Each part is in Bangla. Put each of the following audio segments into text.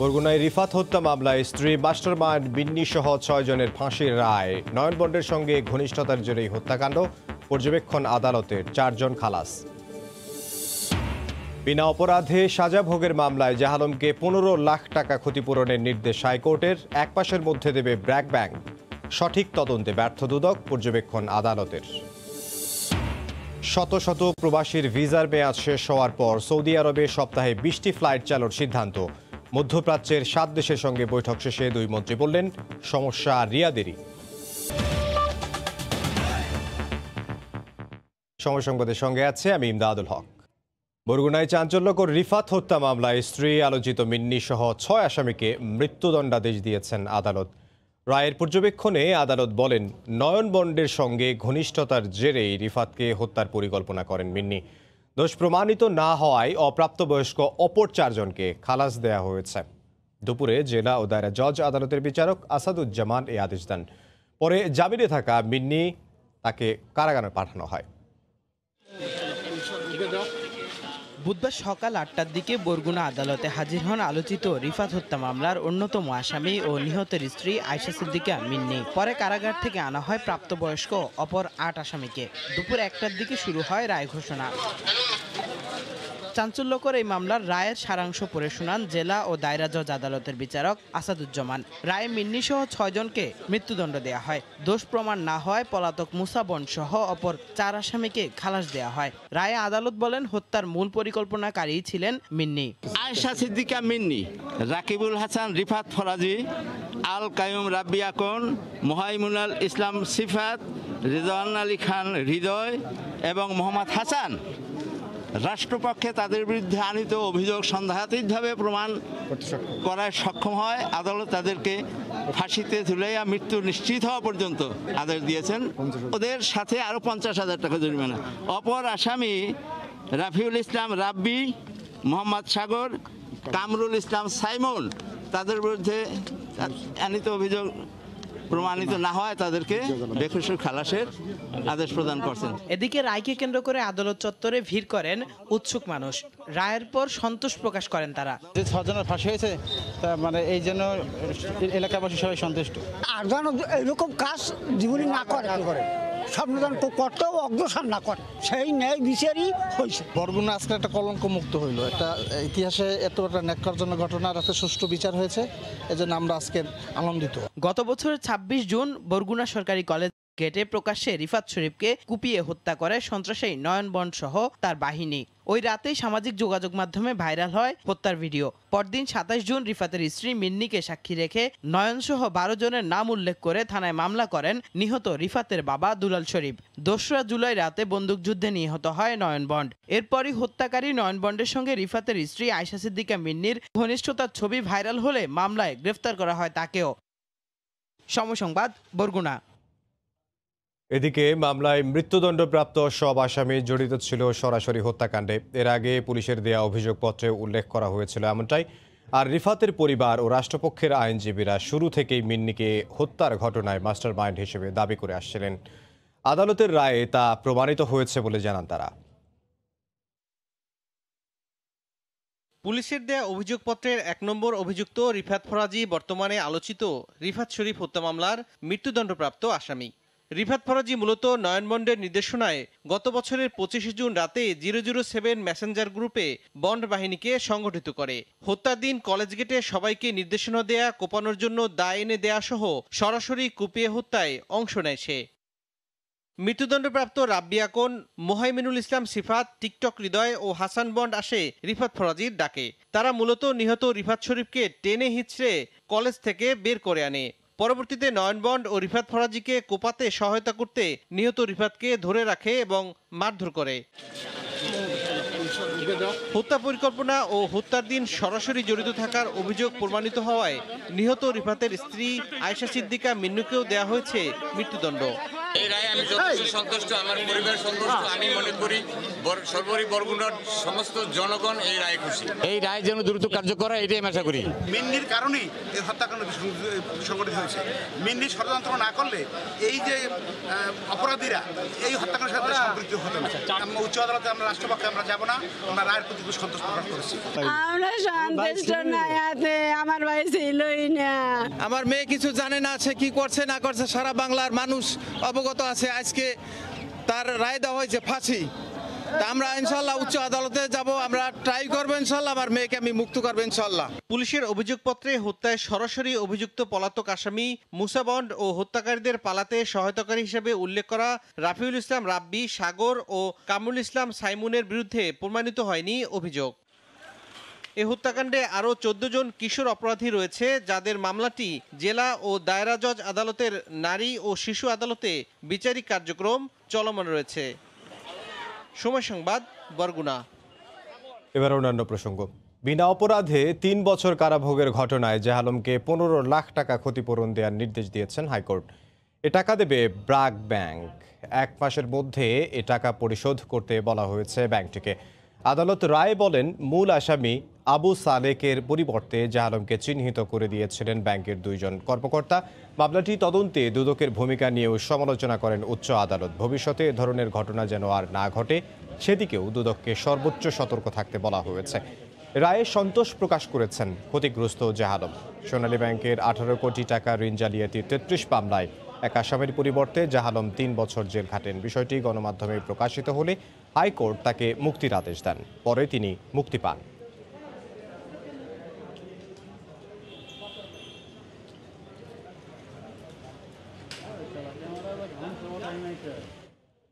বরগুনায় রিফাত হত্যা মামলায় স্ত্রী মাস্টারমাইন্ড বিন্নি সহ 6 জনের ফাঁসির রায়। নয়নবন্ডের সঙ্গে ঘনিষ্ঠতার জেরেই হত্যাকাণ্ড। পর্যবেক্ষণ আদালতের 4 জন খালাস। বিনা অপরাধে সাজা ভোগের মামলায় জাহালমকে 15 লাখ টাকা ক্ষতিপূরণের নির্দেশ হাইকোর্টের। 1 মাসের মধ্যে দেবে ব্র্যাক ব্যাংক। সঠিক তদন্তে ব্যর্থ দুদক। পর্যবেক্ষণ আদালতের। শত শত প্রবাসীর ভিসার মেয়াদ শেষ হওয়ার পর সৌদি আরবে সপ্তাহে 20টি ফ্লাইট চালুর সিদ্ধান্ত। মধ্যপ্রাচ্যের 7 দেশের সঙ্গে বৈঠক শেষে 2 মন্ত্রী বললেন, সমস্যা রিয়াদেরই। সময় সংবাদের সঙ্গে আছে আমি ইমদাদুল হক। বরগুনায় চাঞ্চল্যকর রিফাত হত্যা মামলায় স্ত্রী আলোচিত মিন্নি সহ 6 আসামিকে মৃত্যুদণ্ডাদেশ দিয়েছেন আদালত। রায়ের পর্যবেক্ষণে আদালত বলেন, নয়নবন্ডের সঙ্গে ঘনিষ্ঠতার জেরেই রিফাতকে হত্যার পরিকল্পনা করেন মিন্নি। দোষ প্রমাণিত না হওয়ায় অপ্রাপ্তবয়স্ক অপর 4 জনকে খালাস দেওয়া হয়েছে। দুপুরে জেলা ও দায়রা জজ আদালতের বিচারক আসাদুজ্জামান এই আদেশ দেন। পরে জামিনে থাকা মিন্নি তাকে কারাগারে পাঠানো হয়। বুধবার সকাল 8টার দিকে বরগুনা আদালতে হাজির হন আলোচিত রিফাত হত্যা মামলার অন্যতম আসামি ও নিহতের স্ত্রী আয়েশা সিদ্দিকা মিন্নি। পরে কারাগার থেকে আনা হয় প্রাপ্তবয়স্ক অপর 8 আসামিকে। দুপুর 1টার দিকে শুরু হয় রায় ঘোষণা। চাঞ্চল্যকর এই মামলার রায়ের সারাংশ পড়ে শোনান জেলা ও দায়রা জজ আদালতের বিচারক আসাদুজ্জামান। রায়ে মিন্নি সহ 6 জনকে মৃত্যুদণ্ড দেওয়া হয়। দোষ প্রমাণ না হয় পলাতক মুসা বন সহ অপর 4 আসামিকে খালাস দেওয়া হয়। রায়ে আদালত বলেন, হত্যার মূল পরিকল্পনাকারী ছিলেন মিন্নি। আয়েশা সিদ্দিকা মিন্নি, রাকিবুল হাসান রিফাত ফরাজি, আল কায়ুম রাব্বি আকন, মোহাইমুনাল ইসলাম সিফাত, রিজওয়ান আলী খান হৃদয় এবং মোহাম্মদ হাসান রাষ্ট্রপক্ষে তাদের বিরুদ্ধে আনিত অভিযোগ সন্দেহাতীতভাবে প্রমাণ করায় সক্ষম হয়। আদালত তাদেরকে ফাঁসিতে ঝুলাইয়া মৃত্যু নিশ্চিত হওয়া পর্যন্ত আদেশ দিয়েছেন। ওদের সাথে আরও 50,000 টাকা জরিমানা। অপর আসামি রাফিউল ইসলাম রাব্বি, মোহাম্মদ সাগর, কামরুল ইসলাম সাইমন, তাদের বিরুদ্ধে আনিত অভিযোগ প্রমাণিত না হয় তাদেরকে বেকসুর খালাসের আদেশ প্রদান করছেন। এদিকে রায়কে কেন্দ্র করে আদালত চত্বরে ভিড় করেন উৎসুক মানুষ। রায়ের পর সন্তোষ প্রকাশ করেন তারা। যে 6 জনের ফাঁসি হয়েছে, মানে এই জন্য এলাকাবাসী সবাই সন্তুষ্ট। আর যেন এরকম কাজ জীবনে না করে স্বপ্নদান করতেও অগ্রসর না করে, সেই ন্যায় বিচারই হয়েছে। বরগুনা আজকে একটা কলঙ্ক মুক্ত হইল। একটা ইতিহাসে এত একটা ন্যাক্কারজনক ঘটনার একটা সুষ্ঠু বিচার হয়েছে, এজন্য আমরা আজকে আনন্দিত। গত বছরের 26 জুন বরগুনা সরকারি কলেজ গেটে প্রকাশ্যে রিফাত শরীফকে কুপিয়ে হত্যা করে সন্ত্রাসী নয়নবন্ড সহ তার বাহিনী। ওই রাতেই সামাজিক যোগাযোগ মাধ্যমে ভাইরাল হয় হত্যার ভিডিও। পরদিন 27 জুন রিফাতের স্ত্রী মিন্নিকে সাক্ষী রেখে নয়ন সহ 12 জনের নাম উল্লেখ করে থানায় মামলা করেন নিহত রিফাতের বাবা দুলাল শরীফ। 2রা জুলাই রাতে বন্দুকযুদ্ধে নিহত হয় নয়নবন্ড। এরপরই হত্যাকারী নয়নবন্ডের সঙ্গে রিফাতের স্ত্রী আয়েশা সিদ্দিকা মিন্নির ঘনিষ্ঠতার ছবি ভাইরাল হলে মামলায় গ্রেফতার করা হয় তাকেও। সময় সংবাদ, বরগুনা। এদিকে মামলায় মৃত্যুদণ্ডপ্রাপ্ত সব আসামি জড়িত ছিল সরাসরি হত্যাকাণ্ডে। এর আগে পুলিশের দেয়া অভিযোগপত্রে উল্লেখ করা হয়েছিল এমনটাই। আর রিফাতের পরিবার ও রাষ্ট্রপক্ষের আইনজীবীরা শুরু থেকেই মিন্নিকে হত্যার ঘটনায় মাস্টারমাইন্ড হিসেবে দাবি করে আসছিলেন। আদালতের রায়ে তা প্রমাণিত হয়েছে বলে জানান তারা। পুলিশের দেয়া অভিযোগপত্রের 1 নম্বর অভিযুক্ত রিফাত ফরাজি বর্তমানে আলোচিত রিফাত শরীফ হত্যা মামলার মৃত্যুদণ্ডপ্রাপ্ত আসামি। রিফাত ফরাজি মূলত নয়নবন্ডের নির্দেশনায় গত বছরের 25 জুন রাতে 007 মেসেঞ্জার গ্রুপে বন্ড বাহিনীকে সংগঠিত করে। হত্যার দিন কলেজ গেটে সবাইকে নির্দেশনা দেয়া, কোপানোর জন্য দায় এনে দেয়া সহ সরাসরি কুপিয়ে হত্যায় অংশ নেয় সে। মৃত্যুদণ্ডপ্রাপ্ত রাব্বি আকন, মোহাইমিনুল ইসলাম সিফাত, টিকটক হৃদয় ও হাসান বন্ড আসে রিফাত ফরাজির ডাকে। তারা মূলত নিহত রিফাত শরীফকে টেনে হিঁচড়ে কলেজ থেকে বের করে আনে। পরবর্তীতে নয়নবন্ড ও রিফাত ফরাজিকে কোপাতে সহায়তা করতে নিহত রিফাতকে ধরে রাখে এবং মারধর করে। হত্যা পরিকল্পনা ও হত্যার দিন সরাসরি জড়িত থাকার অভিযোগ প্রমাণিত হওয়ায় নিহত রিফাতের স্ত্রী আয়েশা সিদ্দিকা মিন্নুকেও দেয়া হয়েছে মৃত্যুদণ্ড। এই রায়ে আমি যথেষ্ট সন্তুষ্ট, আমার পরিবার সন্তুষ্ট। আমি মনে করি সর্বোপরি বরগুনার সমস্ত জনগণ এই রায়ে খুশি। এই রায় যেন দ্রুত কার্যকর হয় এটাই আমি আশা করি। মিন্নির কারণেই এই হত্যাকাণ্ড সংঘটিত হয়েছে। মিন্নি ষড়যন্ত্র না করলে এই যে অপরাধীরা এই হত্যাকাণ্ডের সাথে সম্পৃক্ত হতো না। উচ্চ আদালতে আমরা রাষ্ট্রপক্ষে আমরা যাব না, আমরা রায়ের প্রতি সন্তোষ প্রকাশ করেছি। আমরা সন্তুষ্ট না, আমার ভাই ছিলই না। আমার মেয়ে কিছু জানে না, সে কি করছে না করছে সারা বাংলার মানুষ অবগত আছে। আজকে তার রায় দেওয়া হয়েছে ফাঁসি। তা আমরা ইনশাল্লাহ উচ্চ আদালতে যাব, আমরা ট্রাই করবো ইনশাল্লাহ আমার মেয়েকে আমি মুক্ত করবো ইনশাল্লাহ। পুলিশের অভিযোগপত্রে হত্যায় সরাসরি অভিযুক্ত পলাতক আসামি মুসা বন্ড ও হত্যাকারীদের পালাতে সহায়তাকারী হিসেবে উল্লেখ করা রাফিউল ইসলাম রাব্বি, সাগর ও কামরুল ইসলাম সাইমুনের বিরুদ্ধে প্রমাণিত হয়নি অভিযোগ। এ হত্যাকাণ্ডে আরও 14 জন কিশোর অপরাধী রয়েছে, যাদের মামলাটি জেলা ও দায়রা জজ আদালতের নারী ও শিশু আদালতে বিচারিক কার্যক্রম চলমান রয়েছে। সময় সংবাদ, বরগুনা। এবার অন্যান্য প্রসঙ্গ। বিনা অপরাধে 3 বছর কারাভোগের ঘটনায় জাহালমকে 15 লাখ টাকা ক্ষতিপূরণ দেওয়ার নির্দেশ দিয়েছেন হাইকোর্ট। এ টাকা দেবে ব্র্যাক ব্যাংক। 1 মাসের মধ্যে এ টাকা পরিশোধ করতে বলা হয়েছে ব্যাংকটিকে। আদালত রায় বলেন, মূল আসামি আবু সালেকের পরিবর্তে জাহালমকে চিহ্নিত করে দিয়েছিলেন ব্যাংকের 2 জন কর্মকর্তা। মামলাটি তদন্তে দুদকের ভূমিকা নিয়েও সমালোচনা করেন উচ্চ আদালত। ভবিষ্যতে এ ধরনের ঘটনা যেন আর না ঘটে সেদিকেও দুদককে সর্বোচ্চ সতর্ক থাকতে বলা হয়েছে। রায়ে সন্তোষ প্রকাশ করেছেন ক্ষতিগ্রস্ত জাহালম। সোনালী ব্যাংকের 18 কোটি টাকা ঋণ জালিয়াতির 33 মামলায় এক আসামির পরিবর্তে জাহালম 3 বছর জেল খাটেন। বিষয়টি গণমাধ্যমে প্রকাশিত হলে হাইকোর্ট তাকে মুক্তির আদেশ দেন। পরে তিনি মুক্তি পান।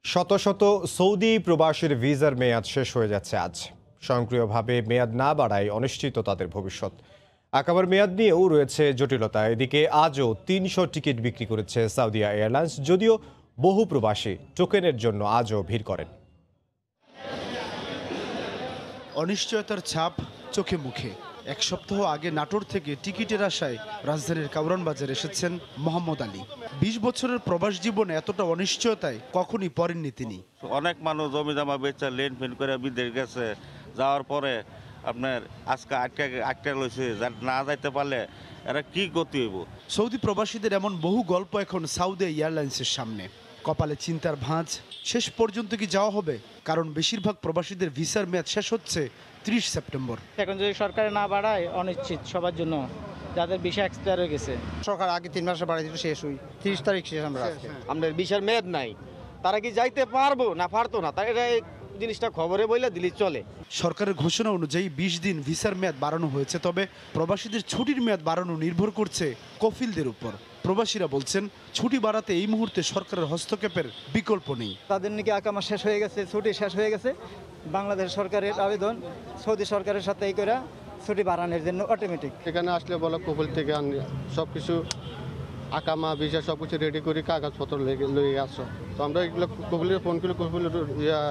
শত শত সৌদি প্রবাসীর ভিসার মেয়াদ শেষ হয়ে যাচ্ছে আজ। স্বয়ংক্রিয়ভাবে মেয়াদ না বাড়ায় অনিশ্চিত তাদের ভবিষ্যৎ। আকাবার মেয়াদ নিয়েও রয়েছে জটিলতা। এদিকে আজও 300 টিকিট বিক্রি করেছে সাউদিয়া এয়ারলাইন্স, যদিও বহু প্রবাসী টোকেনের জন্য আজও ভিড় করেন। অনিশ্চয়তার ছাপ চোখে মুখে। 1 সপ্তাহ আগে নাটোর থেকে টিকিটের আশায় রাজধানীর কাউরান বাজার এসেছেন মোহাম্মদ আলী। 20 বছরের প্রবাস জীবনে এতটা অনিশ্চয়তায় কখনই পড়েননি তিনি। অনেক মানুষ জমি জমা বেচা লেন ফেন করে বিদেশ গেছে, যাওয়ার পরে আপনার আজকে আটকা লইছে, না যাইতে পারলে এরা কি গতি হইব। সৌদি প্রবাসীদের এমন বহু গল্প এখন সাউদি এয়ারলাইন্সের সামনে। কপালে চিন্তার ভাঁজ, শেষ পর্যন্ত কি যাওয়া হবে? কারণ বেশিরভাগ প্রবাসীদের ভিসার মেয়াদ শেষ হচ্ছে 30 সেপ্টেম্বর। এখন যদি সরকার না বাড়ায় অনিশ্চিত সবার জন্য, যাদের ভিসা এক্সপায়ার হয়ে গেছে। সরকার আগে 3 মাসে বাড়াই দিল, শেষ হই 30 তারিখ শেষ। আমাদের ভিসার মেয়াদ নাই, তারা কি যাইতে পারবো না পারতো না, তারা এটা জিনিসটা খবরে বইলে দিলি চলে। সরকারের ঘোষণা অনুযায়ী 20 দিন ভিসার মেয়াদ বাড়ানো হয়েছে, তবে প্রবাসীদের ছুটির মেয়াদ বাড়ানো নির্ভর করছে কফিলদের উপর। প্রবাসীরা বলছেন, ছুটি বাড়াতে এই মুহূর্তে সরকারের হস্তক্ষেপের বিকল্প নেই। তাদের নাকি আকামা শেষ হয়ে গেছে, ছুটি শেষ হয়ে গেছে। বাংলাদেশ সরকারের আবেদন সৌদি সরকারের সাথে এই করে ছুটি বাড়ানোর জন্য অটোমেটিক। এখানে আসলে বলো কফিল থেকে সব কিছু আকামা ভিসা সব কিছু রেডি করে কাগজপত্র লয়ে আসো, তো আমরা এগুলো কফিলের ফোন করে কফিল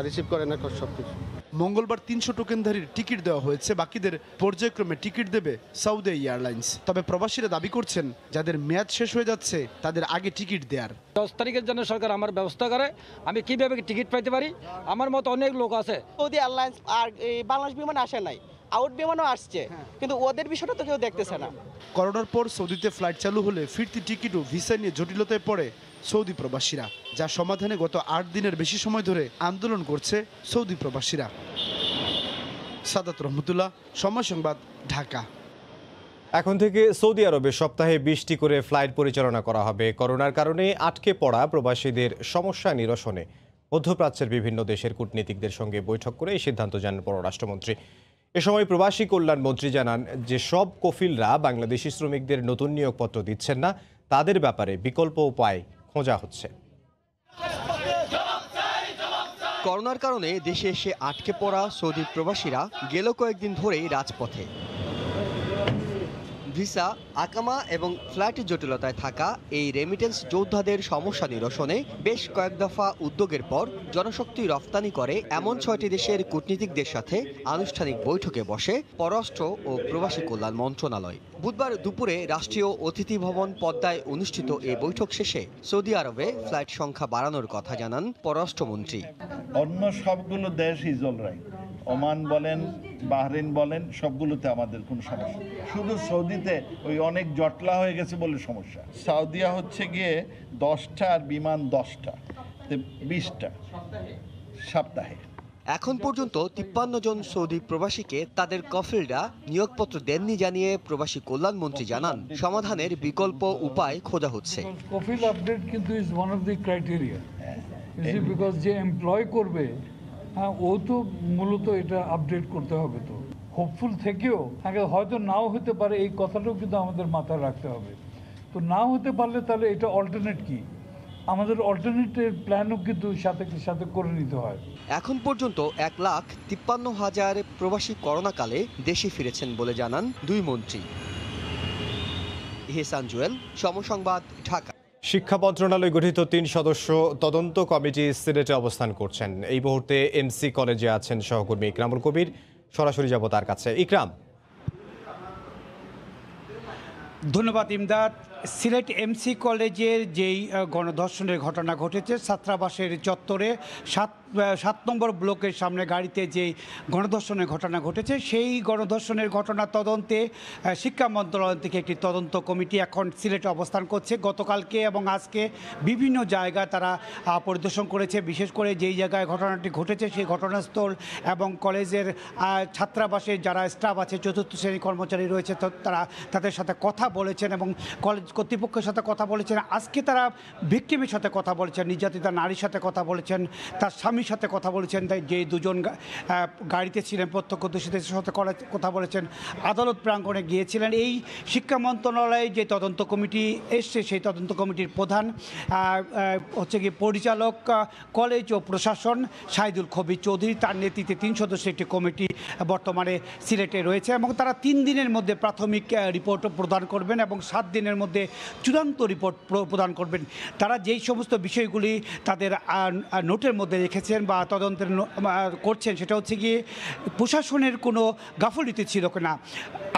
রিসিভ করে না সব কিছু। মঙ্গলবার 300 টোকেনধারীর টিকিট দেওয়া হয়েছে, বাকিদের পর্যায়ক্রমে টিকিট দেবে সাউদি এয়ারলাইন্স। তবে প্রবাসীরা দাবি করছেন, যাদের মেয়াদ শেষ হয়ে যাচ্ছে তাদের আগে টিকিট দেওয়ার। 10 তারিখের জন্য সরকার আমার ব্যবস্থা করে, আমি কিভাবে টিকিট পাইতে পারি? আমার মতো অনেক লোক আছে। সৌদি এয়ারলাইন্স আর বাংলাদেশ বিমান আসে নাই, আউট বিমানও আসছে, কিন্তু ওদের বিষয়টা তো কেউ দেখতেছে না। করোনার পর সৌদিতে ফ্লাইট চালু হলে ফিরতি টিকিট ও ভিসা নিয়ে জটিলতায় পড়ে সৌদি প্রবাসীরা, যা সমাধানে গত 8 দিনের বেশি সময় ধরে আন্দোলন করছে সৌদি প্রবাসীরা। সাদাত রহমতুল্লাহ, সময় সংবাদ, ঢাকা। এখন থেকে সৌদি আরবে সপ্তাহে 20টি করে ফ্লাইট পরিচালনা করা হবে। করোনার কারণে আটকে পড়া প্রবাসীদের সমস্যা নিরসনে মধ্যপ্রাচ্যের বিভিন্ন দেশের কূটনীতিকদের সঙ্গে বৈঠক করে এই সিদ্ধান্ত জানান পররাষ্ট্রমন্ত্রী। এ সময় প্রবাসী কল্যাণ মন্ত্রী জানান যে সব কফিলরা বাংলাদেশি শ্রমিকদের নতুন নিয়োগপত্র দিচ্ছেন না, তাদের ব্যাপারে বিকল্প উপায় খোঁজা হচ্ছে। করোনার কারণে দেশে এসে আটকে পড়া সৌদি প্রবাসীরা গেল কয়েকদিন ধরেই রাজপথে। ভিসা, আকামা এবং ফ্লাইট জটিলতায় থাকা এই রেমিটেন্স যোদ্ধাদের সমস্যা নিরসনে বেশ কয়েক দফা উদ্যোগের পর জনশক্তি রফতানি করে এমন 6টি দেশের কূটনীতিকদের সাথে আনুষ্ঠানিক বৈঠকে বসে পররাষ্ট্র ও প্রবাসী কল্যাণ মন্ত্রণালয়। বুধবার দুপুরে রাষ্ট্রীয় অতিথি ভবন পদ্মায় অনুষ্ঠিত এই বৈঠক শেষে সৌদি আরবে ফ্লাইট সংখ্যা বাড়ানোর কথা জানান পররাষ্ট্রমন্ত্রী। অন্য সবগুলো দেশ ইজ অল রাইট, ওমান বলেন, বাহরিন বলেন, সবগুলোতে আমাদের কোনো সমস্যা, শুধু সৌদিতে ওই অনেক জটলা হয়ে গেছে বলে সমস্যা। সৌদিয়া হচ্ছে গিয়ে 10টা আর বিমান 10টা, 20টা সপ্তাহে। এখন পর্যন্ত 53 জন সৌদি প্রবাসীকে তাদের কফিলরা নিয়োগপত্র দেননি জানিয়ে প্রবাসী কল্যাণমন্ত্রী জানান সমাধানের বিকল্প উপায় খোঁজা হচ্ছে। কফিল আপডেট কিন্তু is one of the criteria, because যে এমপ্লয় করবে ও তো মূলত এটা আপডেট করতে হবে। তো হোপফুল থেকেও হয়তো নাও হতে পারে, এই কথাটাও কিন্তু আমাদের মাথায় রাখতে হবে। তো নাও হতে পারলে তাহলে এটা অল্টারনেট কি, আমাদের অল্টারনেটিভ প্ল্যানও কিন্তু সাথে করে নিতে হয়। এখন পর্যন্ত 1,53,000 প্রবাসী করোনাকালে দেশে ফিরেছেন বলে জানান দুই মন্ত্রী। ইহসান জুয়েল, সমসংবাদ, ঢাকা। শিক্ষা মন্ত্রণালয় গঠিত 3 সদস্য তদন্ত কমিটি সিলেটে অবস্থান করছেন। এই মুহূর্তে এমসি কলেজে আছেন সহকর্মী ইকরামুল কবির। সরাসরি যাব তার কাছে। ইকরাম। ধন্যবাদ ইমদাদ। সিলেট এমসি কলেজের যেই গণধর্ষণের ঘটনা ঘটেছে ছাত্রাবাসের চত্বরে 7 নম্বর ব্লকের সামনে গাড়িতে যেই গণধর্ষণের ঘটনা ঘটেছে, সেই গণধর্ষণের ঘটনা তদন্তে শিক্ষা মন্ত্রণালয় থেকে একটি তদন্ত কমিটি এখন সিলেটে অবস্থান করছে। গতকালকে এবং আজকে বিভিন্ন জায়গায় তারা পরিদর্শন করেছে। বিশেষ করে যেই জায়গায় ঘটনাটি ঘটেছে সেই ঘটনাস্থল এবং কলেজের ছাত্রাবাসের যারা স্টাফ আছে, 4র্থ শ্রেণীর কর্মচারী রয়েছে, তারা তাদের সাথে কথা বলেছেন এবং কলেজ কর্তৃপক্ষের সাথে কথা বলেছেন। আজকে তারা ভিকটিমের সাথে কথা বলেছেন, নির্যাতিতা নারীর সাথে কথা বলেছেন, তার স্বামীর সাথে কথা বলেছেন, যে দুজন গাড়িতে ছিলেন প্রত্যক্ষদর্শীদের সাথে কথা বলেছেন, আদালত প্রাঙ্গণে গিয়েছিলেন। এই শিক্ষা মন্ত্রণালয়ে যে তদন্ত কমিটি এসছে সেই তদন্ত কমিটির প্রধান হচ্ছে কি পরিচালক কলেজ ও প্রশাসন শাহিদুল কবির চৌধুরী, তার নেতৃত্বে 3 সদস্যের একটি কমিটি বর্তমানে সিলেটে রয়েছে এবং তারা 3 দিনের মধ্যে প্রাথমিক রিপোর্ট প্রদান করবেন এবং 7 দিনের মধ্যে চূড়ান্ত রিপোর্ট প্রদান করবেন। তারা যেই সমস্ত বিষয়গুলি তাদের নোটের মধ্যে রেখেছেন বা তদন্তের করছেন সেটা হচ্ছে গিয়ে প্রশাসনের কোনো গাফিলতি ছিল কিনা।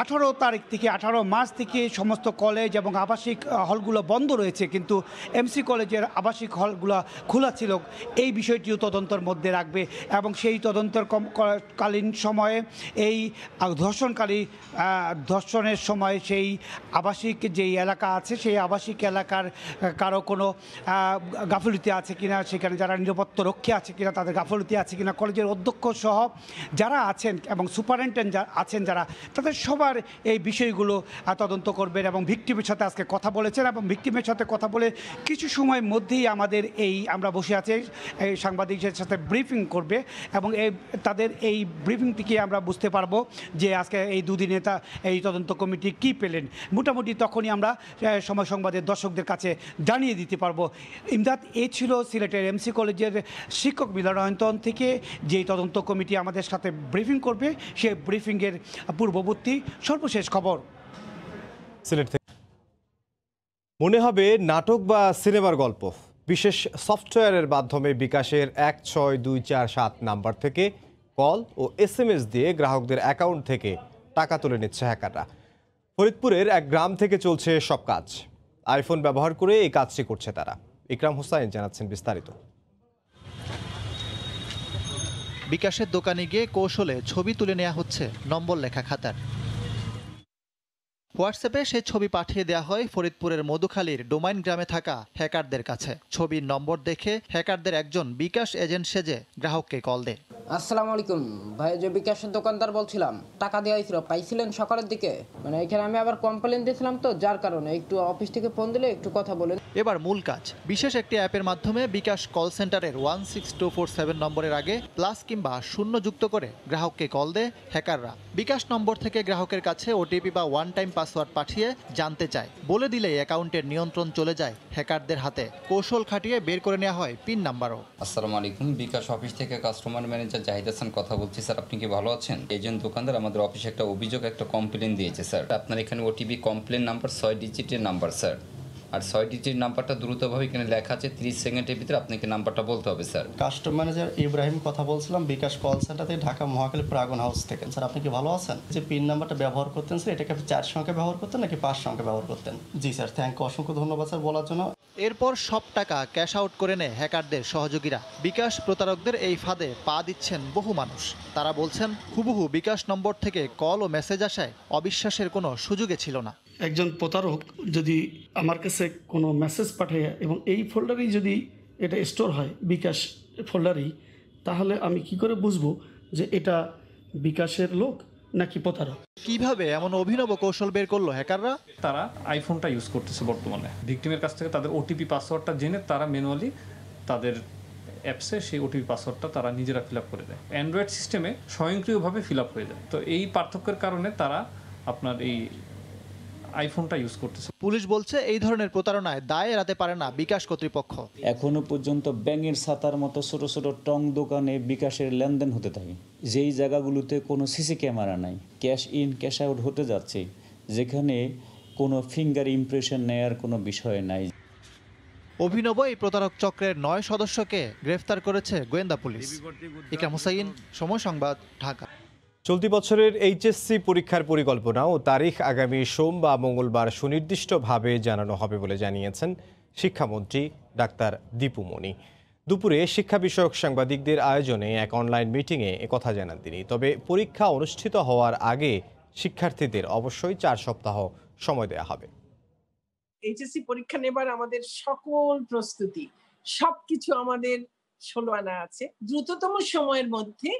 18 তারিখ থেকে 18 মার্চ থেকে সমস্ত কলেজ এবং আবাসিক হলগুলো বন্ধ রয়েছে, কিন্তু এমসি কলেজের আবাসিক হলগুলো খোলা ছিল। এই বিষয়টিও তদন্তের মধ্যে রাখবে এবং সেই তদন্তের কালীন সময়ে এই ধর্ষণের সময় সেই আবাসিক যেই এলাকা আছে সেই আবাসিক এলাকার কারো কোনো গাফিলতি আছে কিনা, সেখানে যারা নিরাপত্তা রক্ষী আছে কিনা তাদের গাফিলতি আছে কিনা, কলেজের অধ্যক্ষ সহ যারা আছেন এবং সুপারিনটেন্ডেন্ট আছেন যারা, তাদের সবার এই বিষয়গুলো তদন্ত করবেন এবং ভিকটিমের সাথে আজকে কথা বলেছেন এবং ভিকটিমের সাথে কথা বলে কিছু সময়ের মধ্যেই আমাদের আমরা বসে আছি এই সাংবাদিকদের সাথে ব্রিফিং করবে এবং তাদের এই ব্রিফিং থেকে আমরা বুঝতে পারবো যে আজকে এই 2 দিনে এই তদন্ত কমিটি কী পেলেন। মোটামুটি তখনই আমরা সময় সংবাদের দর্শকদের কাছে জানিয়ে দিতে পারবো। ইমদাদ, এই ছিল সিলেটের এমসি কলেজের শিক্ষক মিলনায়তন থেকে যেই তদন্ত কমিটি আমাদের সাথে ব্রিফিং করবে, সেই ব্রিফিংয়ের পূর্ববর্তী সর্বশেষ খবর। সিলেট থেকে মনে হবে নাটক বা সিনেমার গল্প। বিশেষ সফটওয়্যারের মাধ্যমে বিকাশের 16247 নাম্বার থেকে কল ও SMS দিয়ে গ্রাহকদের অ্যাকাউন্ট থেকে টাকা তুলে নিচ্ছে হ্যাকাররা। ফরিদপুরের এক গ্রাম থেকে চলছে সব কাজ। আইফোন ব্যবহার করে এই কাজটি করছে তারা। ইকরাম হোসাইন জানাচ্ছেন বিস্তারিত। বিকাশের দোকানে গিয়ে কৌশলে ছবি তুলে নেওয়া হচ্ছে নম্বর লেখা খাতার। হোয়াটসঅ্যাপে সেই ছবি পাঠিয়ে দেওয়া হয় ফরিদপুরের মধুখালীর ডোমাইন গ্রামে থাকা হ্যাকারদের কাছে। ছবির নম্বর দেখে হ্যাকারদের একজন বিকাশ এজেন্ট সেজে গ্রাহককে কল দেয়। আসসালামু আলাইকুম ভাই, যে বিকাশের দোকানদার বলছিলাম, টাকা দেওয়া হয়েছিল, পাইছিলেন সকালের দিকে? মানে এখানে আমি আবার কমপ্লেন দিয়েছিলাম, তো যার কারণে একটু অফিস থেকে ফোন দিলে একটু কথা বলেন। এবার মূল কাজ। বিশেষ একটি অ্যাপের মাধ্যমে বিকাশ কল সেন্টারের 16247 নম্বরের আগে প্লাস কিংবা 0 যুক্ত করে গ্রাহককে কল দেয় হ্যাকাররা। বিকাশ নম্বর থেকে গ্রাহকের কাছে ওটিপি বা ওয়ান টাইম পাসওয়ার্ড পাসওয়ার্ড পাঠিয়ে জানতে চায়। বলে দিলেই অ্যাকাউন্টের নিয়ন্ত্রণ চলে যায় হ্যাকারদের হাতে। কৌশল খাটিয়ে বের করে নেওয়া হয় পিন নাম্বারও। আসসালামু আলাইকুম, বিকাশ অফিস থেকে কাস্টমার ম্যানেজার জাহিদ হাসান কথা বলছি। স্যার, আপনি কি ভালো আছেন? এজেন্ট দোকানদার আমাদের অফিসে একটা অভিযোগ, একটা কমপ্লেন দিয়েছে স্যার। আপনার এখানে ওটিপি কমপ্লেন নাম্বার 6 ডিজিটের নাম্বার স্যার। আর 6 ডিজিটের নাম্বারটা দ্রুতভাবে এখানে লেখা আছে, 30 সেকেন্ডের ভিতরে আপনাকে নাম্বারটা বলতে হবে স্যার। কাস্টমার ম্যানেজার ইব্রাহিম কথা বলছিলাম বিকাশ কল সেন্টার থেকে, ঢাকা মহাখালী প্রাগন হাউস থেকে। স্যার, আপনি কি ভালো আছেন? যে পিন নাম্বারটা ব্যবহার করতেন স্যার, এটাকে আপনি 4 সংখ্যা ব্যবহার করতেন নাকি 5 সংখ্যা ব্যবহার করতেন? জি স্যার, থ্যাংক ইউ, অসংখ্য ধন্যবাদ স্যার বলার জন্য। এরপর সব টাকা ক্যাশ আউট করে নেয় হ্যাকারদের সহযোগীরা। বিকাশ প্রতারকদের এই ফাঁদে পা দিচ্ছেন বহু মানুষ। তারা বলছেন হুবহু বিকাশ নম্বর থেকে কল ও মেসেজ আসায় অবিশ্বাসের কোনো সুযোগে ছিল না। একজন প্রতারক যদি আমার কাছে কোনো মেসেজ পাঠায় এবং এই ফোল্ডারেই যদি এটা স্টোর হয়, বিকাশ ফোল্ডারেই, তাহলে আমি কি করে বুঝবো যে এটা বিকাশের লোক নাকি প্রতারক? কিভাবে এমন অভিনব কৌশল বের করলো হ্যাকাররা? তারা আইফোনটা ইউজ করতেছে বর্তমানে। ভিকটিমের কাছ থেকে তাদের ওটিপি পাসওয়ার্ডটা জেনে তারা ম্যানুয়ালি তাদের অ্যাপসে সেই ওটিপি পাসওয়ার্ডটা তারা নিজেরা ফিল আপ করে দেয়। অ্যান্ড্রয়েড সিস্টেমে স্বয়ংক্রিয়ভাবে ফিল আপ হয়ে যায়। তো এই পার্থক্যের কারণে তারা আপনার এই আইফোনটা ইউজ করতেছে। পুলিশ বলছে এই ধরনের প্রতারণায় দায় এড়াতে পারে না বিকাশ কর্তৃপক্ষ। এখনো পর্যন্ত ব্যাঙের ছাতার মতো ছোট ছোট টং দোকানে বিকাশের লেনদেন হতে থাকে, যেই জায়গাগুলোতে কোনো সিসি ক্যামেরা নাই, ক্যাশ ইন ক্যাশ আউট হতে যাচ্ছে, যেখানে কোনো ফিঙ্গার ইমপ্রেশন নেয়ার কোনো বিষয় নাই। অভিনব এই প্রতারক চক্রের 9 সদস্যকে গ্রেফতার করেছে গোয়েন্দা পুলিশ। ইকরাম হোসাইন, সময় সংবাদ, ঢাকা। চলতি বছরের এইচএসসি পরীক্ষার পরিকল্পনা ও তারিখ আগামী সোম বা মঙ্গলবার সুনির্দিষ্টভাবে জানানো হবে বলে জানিয়েছেন শিক্ষামন্ত্রী ডাক্তার দীপু মনি। দুপুরে শিক্ষা বিষয়ক সাংবাদিকদের আয়োজনে এক অনলাইন মিটিংয়ে একথা জানান তিনি। তবে পরীক্ষা অনুষ্ঠিত হওয়ার আগে শিক্ষার্থীদের অবশ্যই 4 সপ্তাহ সময় দেওয়া হবে। এইচএসসি পরীক্ষা নেবার আমাদের সকল প্রস্তুতি, সবকিছু আমাদের 16 আনা আছে। দ্রুততম সময়ের মধ্যে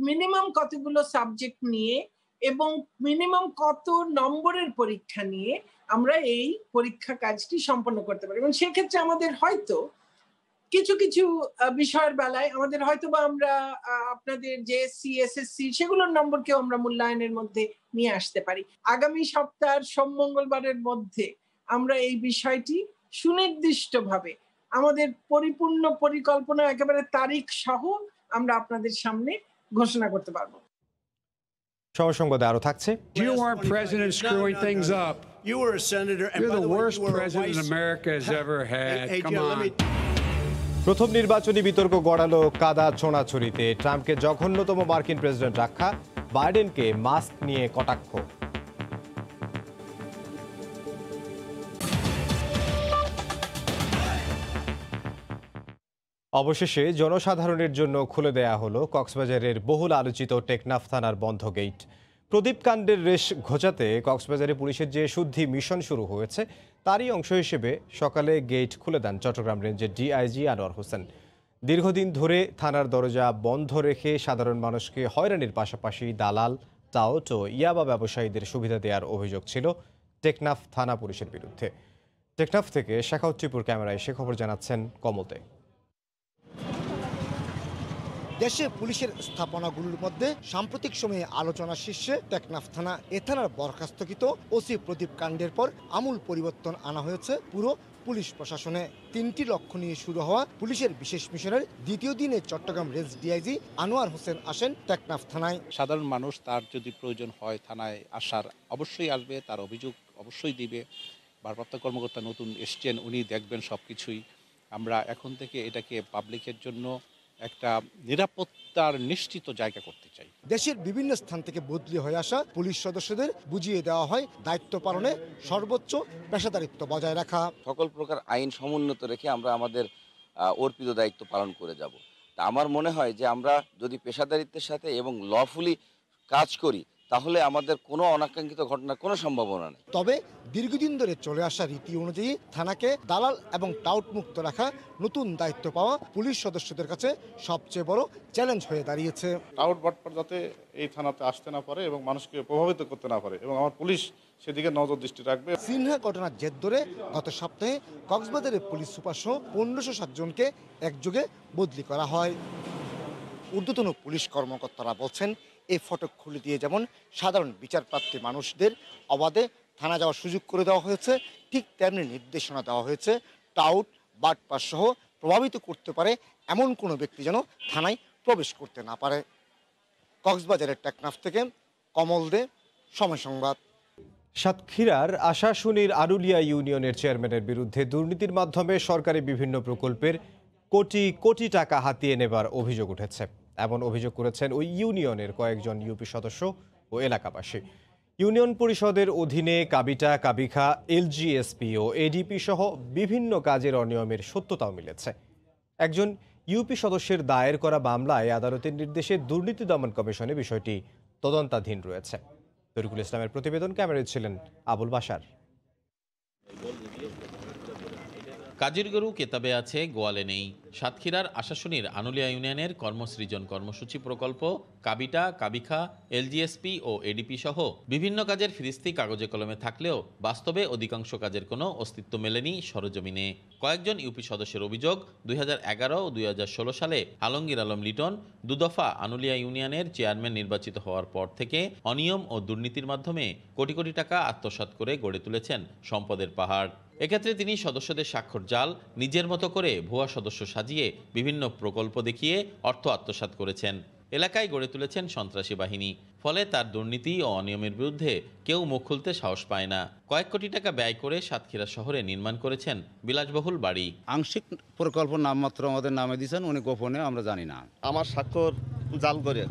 মিনিমাম কতগুলো সাবজেক্ট নিয়ে এবং মিনিমাম কত নম্বরের পরীক্ষা নিয়ে আমরা এই পরীক্ষা কাজটি সম্পন্ন করতে পারি। এবং সেক্ষেত্রে আমাদের হয়তো কিছু কিছু বিষয়ের বেলায় আমাদের হয়তো বা আমরা আপনাদের জেএসসি, এসএসসি সেগুলোর নম্বরকেও আমরা মূল্যায়নের মধ্যে নিয়ে আসতে পারি। আগামী সপ্তাহের সোম মঙ্গলবারের মধ্যে আমরা এই বিষয়টি সুনির্দিষ্টভাবে আমাদের পরিপূর্ণ পরিকল্পনা একেবারে তারিখ সহ আমরা আপনাদের সামনে ঘোষণা করতে পারবো। সময় সংবাদে আরো থাকছে। You are president screwing things up. You were a senator, and You're by the way, worst you were a president America has ever had. Come on. প্রথম নির্বাচনী বিতর্ক গড়ালো কাদা ছোঁড়াছুড়িতে। ট্রাম্পকে জঘন্যতম মার্কিন প্রেসিডেন্ট আখ্যা, বাইডেনকে মাস্ক নিয়ে কটাক্ষ। অবশেষে জনসাধারণের জন্য খুলে দেয়া হলো কক্সবাজারের বহুল আলোচিত টেকনাফ থানার বন্ধ গেট। প্রদীপ কাণ্ডের রেশ ঘোচাতে কক্সবাজারে পুলিশের যে শুদ্ধি মিশন শুরু হয়েছে তারই অংশ হিসেবে সকালে গেট খুলে দেন চট্টগ্রাম রেঞ্জের ডিআইজি আনোয়ার হোসেন। দীর্ঘদিন ধরে থানার দরজা বন্ধ রেখে সাধারণ মানুষকে হয়রানির পাশাপাশি দালাল, টাউট ও ইয়াবা ব্যবসায়ীদের সুবিধা দেওয়ার অভিযোগ ছিল টেকনাফ থানা পুলিশের বিরুদ্ধে। টেকনাফ থেকে শেখাউত টিপুর ক্যামেরায় সে খবর জানাচ্ছেন কমলতে। দেশে পুলিশের স্থাপনাগুলোর মধ্যে সাম্প্রতিক সময়ে আলোচনা শীর্ষে টেকনাফ থানা। এ থানার বরখাস্তকৃত ওসি প্রদীপ কাণ্ডের পর আমূল পরিবর্তন আনা হয়েছে পুরো পুলিশ প্রশাসনে। 3টি লক্ষ্য নিয়ে শুরু হওয়া পুলিশের বিশেষ মিশনের দ্বিতীয় দিনে চট্টগ্রাম রেঞ্জ ডিআইজি আনোয়ার হোসেন আসেন টেকনাফ থানায়। সাধারণ মানুষ তার যদি প্রয়োজন হয় থানায় আসার অবশ্যই আসবে, তার অভিযোগ অবশ্যই দিবে। ভারপ্রাপ্ত কর্মকর্তা নতুন এসছেন, উনি দেখবেন সব কিছুই। আমরা এখন থেকে এটাকে পাবলিকের জন্য একটা নিরাপত্তার নিশ্চিত জায়গা করতে চাই। দেশের বিভিন্ন স্থান থেকে বদলি হয়ে আসা পুলিশ সদস্যদের বুঝিয়ে দেওয়া হয় দায়িত্ব পালনে সর্বোচ্চ পেশাদারিত্ব বজায় রাখা। সকল প্রকার আইন সমুন্নত রেখে আমরা আমাদের অর্পিত দায়িত্ব পালন করে যাব। তা আমার মনে হয় যে আমরা যদি পেশাদারিত্বের সাথে এবং লফুলি কাজ করি তাহলে আমাদের কোনো অনাকাঙ্ক্ষিত ঘটনার কোনো সম্ভাবনা নেই। তবে দীর্ঘদিন ধরে চলে আসা রীতি অনুযায়ী থানাকে দালাল এবং টাউট মুক্ত রাখা নতুন দায়িত্ব পাওয়া পুলিশ সদস্যদের কাছে সবচেয়ে বড় চ্যালেঞ্জ হয়ে দাঁড়িয়েছে। টাউট বাটপার যাতে এই থানাতে আসতে না পারে এবং মানুষকে প্রভাবিত করতে না পারে, এবং আমার পুলিশ সেদিকে নজর দৃষ্টি রাখবে। সিনহা ঘটনার জের ধরে গত সপ্তাহে কক্সবাজারের পুলিশ সুপার সহ 1507 জনকে একযোগে বদলি করা হয়। ঊর্ধ্বতন পুলিশ কর্মকর্তারা বলছেন এই ফটক খুলে দিয়ে যেমন সাধারণ বিচারপ্রাপ্তি মানুষদের অবাধে থানা যাওয়ার সুযোগ করে দেওয়া হয়েছে, ঠিক তেমনি নির্দেশনা দেওয়া হয়েছে টাউট বাটপার সহ প্রভাবিত করতে পারে এমন কোনো ব্যক্তি যেন থানায় প্রবেশ করতে না পারে। কক্সবাজারের টেকনাফ থেকে কমল দে, সময় সংবাদ। সাতক্ষীরার আশাশুনির আরুলিয়া ইউনিয়নের চেয়ারম্যানের বিরুদ্ধে দুর্নীতির মাধ্যমে সরকারি বিভিন্ন প্রকল্পের কোটি কোটি টাকা হাতিয়ে নেবার অভিযোগ উঠেছে। এমন অভিযোগ করেছেন ওই ইউনিয়নের কয়েকজন ইউপি সদস্য ও এলাকাবাসী। ইউনিয়ন পরিষদের অধীনে কাবিটা, কাবিখা, এলজিএসপি ও এডিপি সহ বিভিন্ন কাজের অনিয়মের সত্যতাও মিলেছে। একজন ইউপি সদস্যের দায়ের করা মামলায় আদালতের নির্দেশে দুর্নীতি দমন কমিশনে বিষয়টি তদন্তাধীন রয়েছে। তরিকুল ইসলামের প্রতিবেদন, ক্যামেরায় ছিলেন আবুল বাশার। কাজের গরু কেতাবে আছে, গোয়ালে নেই। সাতক্ষীরার আশাশুনির আনুলিয়া ইউনিয়নের কর্মসৃজন কর্মসূচি প্রকল্প, কাবিটা, কাবিখা, এলজিএসপি ও এডিপি সহ বিভিন্ন কাজের ফিরিস্তি কাগজে কলমে থাকলেও বাস্তবে অধিকাংশ কাজের কোনো অস্তিত্ব মেলেনি সরজমিনে। কয়েকজন ইউপি সদস্যের অভিযোগ, 2011 ও 2016 সালে আলমগীর আলম লিটন দুদফা আনুলিয়া ইউনিয়নের চেয়ারম্যান নির্বাচিত হওয়ার পর থেকে অনিয়ম ও দুর্নীতির মাধ্যমে কোটি কোটি টাকা আত্মসাৎ করে গড়ে তুলেছেন সম্পদের পাহাড়। এক্ষেত্রে তিনি সদস্যদের স্বাক্ষর জাল, নিজের মতো করে ভুয়া সদস্য সাজিয়ে বিভিন্ন প্রকল্প দেখিয়ে অর্থ আত্মসাৎ করেছেন। এলাকায় গড়ে তুলেছেন সন্ত্রাসী বাহিনী। ফলে তার দুর্নীতি ও অনিয়মের বিরুদ্ধে কেউ মুখ খুলতে সাহস পায় না। কয়েক কোটি টাকা ব্যয় করে সাতক্ষীরা শহরে নির্মাণ করেছেন বিলাসবহুল বাড়ি। আংশিক প্রকল্প নামমাত্র আমাদের নামে দিয়েছেন, উনি গোপনে, আমরা জানি না। আমার স্বাক্ষর জাল করে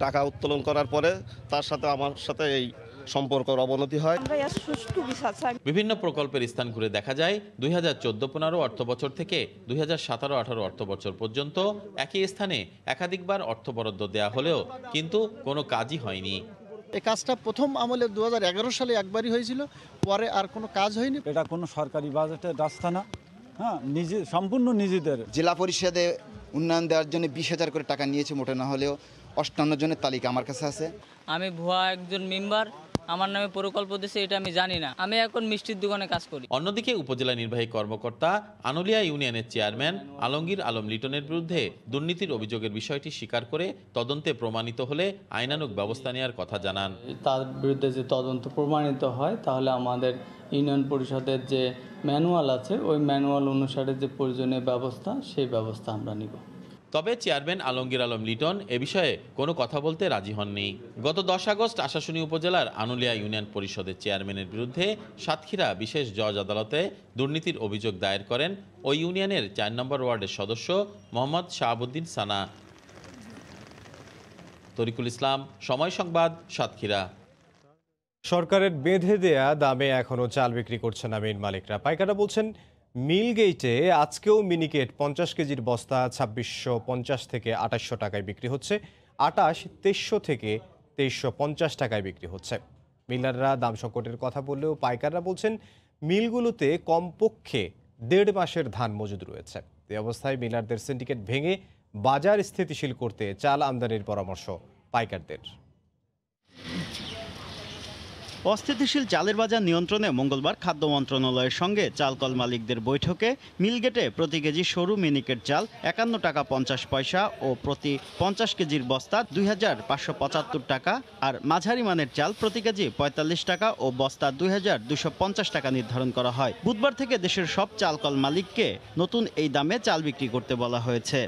টাকা উত্তোলন করার পরে তার সাথে আমার সাথে এই সম্পর্কের অবনতি হয়। বিভিন্ন প্রকল্পের স্থান ঘুরে দেখা যায় 2014-15 অর্থ বছর থেকে 2017-18 অর্থ বছর পর্যন্ত একই স্থানে একাধিকবার অর্থ বরাদ্দ দেওয়া হলেও কিন্তু কোনো কাজই হয়নি। এই কাজটা প্রথম আমলে 2011 সালে একবারই হয়েছিল, পরে আর কোনো কাজ হয়নি। এটা কোনো সরকারি বাজেটের রাস্তা না, হ্যাঁ, সম্পূর্ণ নিজেদের। জেলা পরিষদে উন্নয়ন দেওয়ার জন্য 20,000 করে টাকা নিয়েছে, মোটে না হলেও 58 জনের তালিকা আমার কাছে আছে। আমি ভুয়া একজন মেম্বার, আমার নামে প্রকল্প দিয়েছে এটা আমি জানি না। আমি এখন মিষ্টির দোকানে কাজ করি। অন্যদিকে উপজেলা নির্বাহী কর্মকর্তা আনুলিয়া ইউনিয়নের চেয়ারম্যান আলমগীর আলম লিটনের বিরুদ্ধে দুর্নীতির অভিযোগের বিষয়টি স্বীকার করে তদন্তে প্রমাণিত হলে আইনানুগ ব্যবস্থা নেওয়ার কথা জানান। তার বিরুদ্ধে যে তদন্ত প্রমাণিত হয় তাহলে আমাদের ইউনিয়ন পরিষদের যে ম্যানুয়াল আছে ওই ম্যানুয়াল অনুসারে যে প্রয়োজনীয় ব্যবস্থা সেই ব্যবস্থা আমরা নিব। তবে চেয়ারম্যান আলমগীর আলম লিটন এ বিষয়ে কোনো কথা বলতে রাজি হননি। গত 10 আগস্ট আশাশুনি উপজেলার আনুলিয়া ইউনিয়ন পরিষদের চেয়ারম্যানের বিরুদ্ধে সাতক্ষীরা বিশেষ জজ আদালতে দুর্নীতির অভিযোগ দায়ের করেন ওই ইউনিয়নের 4 নম্বর ওয়ার্ডের সদস্য মোহাম্মদ শাহাবুদ্দিন সানা। তরিকুল ইসলাম, সময় সংবাদ, সাতক্ষীরা। সরকারের বেঁধে দেয়া দামে এখনও চাল বিক্রি করছেন না মিল মালিকরা। পাইকাররা বলছেন মিল গেইটে আজকেও মিনিকেট 50 কেজির বস্তা 2650 থেকে 2800 টাকায় বিক্রি হচ্ছে, আটাশ 2300 থেকে 2350 টাকায় বিক্রি হচ্ছে। মিলাররা দাম সংকটের কথা বললেও পাইকাররা বলছেন মিলগুলোতে কমপক্ষে 1.5 মাসের ধান মজুদ রয়েছে। এই অবস্থায় মিলারদের সিন্ডিকেট ভেঙে বাজার স্থিতিশীল করতে চাল আমদানির পরামর্শ পাইকারদের। অস্থিতিশীল চালের বাজার নিয়ন্ত্রণে মঙ্গলবার খাদ্য মন্ত্রণালয়ের সঙ্গে চালকল মালিকদের বৈঠকে মিলগেটে প্রতি কেজি সরু মিনিকেট চাল 51 টাকা 50 পয়সা ও প্রতি 50 কেজির বস্তা 2575 টাকা, আর মাঝারি মানের চাল প্রতি কেজি 45 টাকা ও বস্তা 2250 টাকা নির্ধারণ করা হয়। বুধবার থেকে দেশের সব চালকল মালিককে নতুন এই দামে চাল বিক্রি করতে বলা হয়েছে।